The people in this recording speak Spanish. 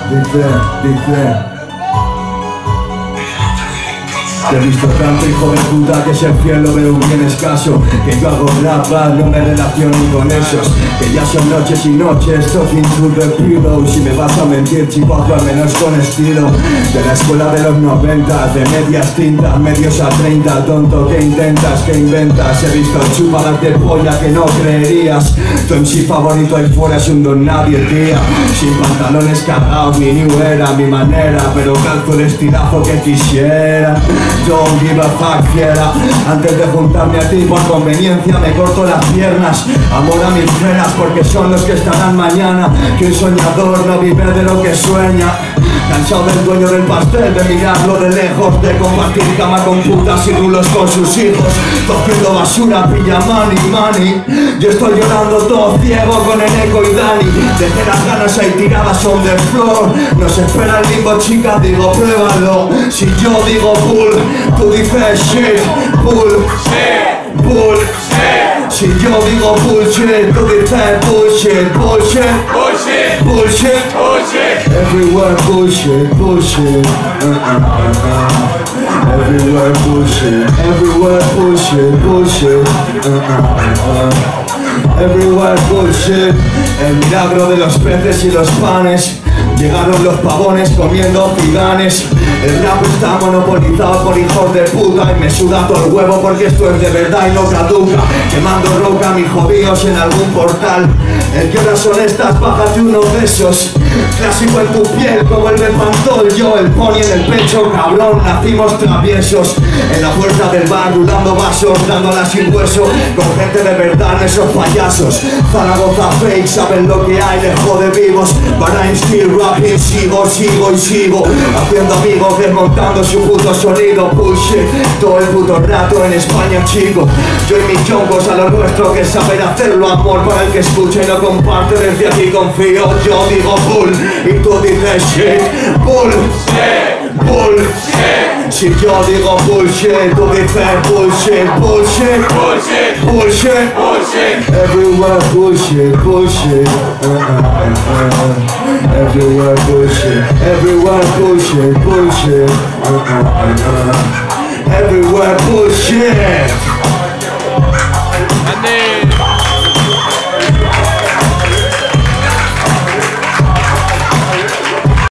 Dice que he visto tanto hijo de puta que si el cielo veo bien escaso, que yo hago rap, no me relaciono con esos, que ya son noches y noches, talking to the pillow. Si me vas a mentir, chico, al menos con estilo. De la escuela de los 90, de medias tintas, medios a 30, tonto, que intentas, que inventas. He visto chupadas de polla que no creerías. Tu MC favorito ahí fuera es un don nadie, tía. Sin pantalones cagados, mi new era, mi manera, pero calzo el estirazo que quisiera. Don't give a fuck, fiera. Antes de juntarme a ti por conveniencia me corto las piernas. Amor a mis frenas porque son los que estarán mañana. Que un soñador no vive de lo que sueña. Cansado del dueño del pastel, de mirarlo de lejos, de compartir cama con putas y rulos con sus hijos. Cogiendo basura, pilla money. Yo estoy llorando todo ciego con el eco y Dani. Dejé las ganas ahí tiradas on the floor. Nos espera el limbo, chica, digo pruébalo. Si yo digo bull, tú dices shit. Bull. Si yo digo bullshit, tú dices bullshit. Everywhere bullshit. Everywhere bullshit. Everywhere bullshit. El milagro de los peces y los panes. Llegaron los pavones comiendo ciganes. El rap está monopolizado por hijos de puta y me suda todo el huevo porque esto es de verdad y no caduca. Quemando roca mis jodidos en algún portal. El que horas son estas, bájate uno de esos. Clásico en tu piel como el del pantol. Yo el pony en el pecho, cabrón, nacimos traviesos. En la puerta del bar rulando vasos, dándola sin hueso. Con gente de verdad en esos payasos. Zaragoza fake, saben lo que hay, les jode vivos. But I'm still rapping, sigo. Haciendo amigos, desmontando su puto sonido. Bullshit, todo el puto rato en España, chico. Yo y mis chongos a lo nuestro, que saber hacerlo, amor para el que escucha y lo comparte. Desde aquí confío, yo digo bull y tú dices shit. Bull. Si yo digo bullshit, tú dices bullshit. Everywhere bullshit. Everywhere bullshit. Everywhere bullshit.